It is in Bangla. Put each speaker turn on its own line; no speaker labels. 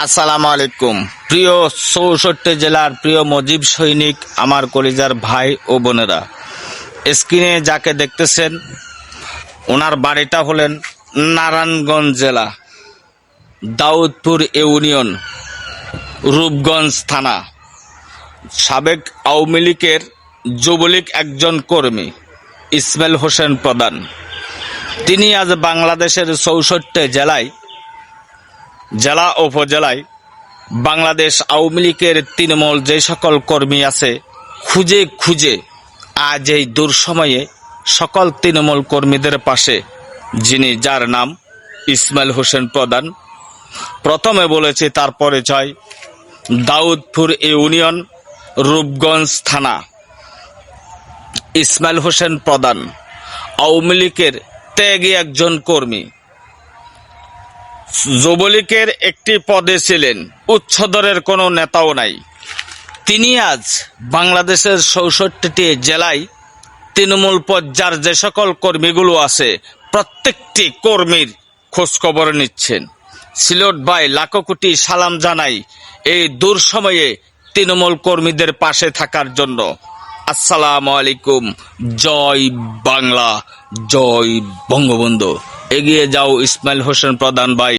আসসালামু আলাইকুম। প্রিয় ৬৪ জেলার প্রিয় মুজিব সৈনিক, আমার কলিজার ভাই ও বোনেরা, স্ক্রিনে যাকে দেখতেছেন ওনার বাড়িটা হলেন নারায়ণগঞ্জ জেলা, দাউদপুর ইউনিয়ন, রূপগঞ্জ থানা। সাবেক আওয়ামী লীগের যুবলীগ একজন কর্মী ইসমাইল হোসেন প্রধান। তিনি আজ বাংলাদেশের ৬৪ জেলা উপজেলায় বাংলাদেশ আওয়ামী লীগের তৃণমূল যে সকল কর্মী আছে খুঁজে খুঁজে আজ এই দুঃসময়ে সকল তৃণমূল কর্মীদের পাশে, যার নাম ইসমাইল হোসেন প্রধান। প্রথমে বলেছি তার পরিচয়, দাউদপুর ইউনিয়ন, রূপগঞ্জ থানা। ইসমাইল হোসেন প্রধান আওয়ামী লীগের ত্যাগী একজন কর্মী, যুবলীগের একটি পদে ছিলেন, উচ্চদরের কোনো নেতাও নাই। তিনি আজ বাংলাদেশের ৬৪টি জেলায় তৃণমূল পর্যায়ের যে সকল কর্মীগুলো আছে প্রত্যেকটি কর্মীর খোঁজখবর নিচ্ছেন। সিলেট ভাই লাখো কোটি সালাম জানাই এই দুঃসময়ে তৃণমূল কর্মীদের পাশে থাকার জন্য। আসসালামু আলাইকুম। জয় বাংলা, জয় বঙ্গবন্ধু। এগিয়ে যাও ইসমাইল হোসেন প্রধান ভাই।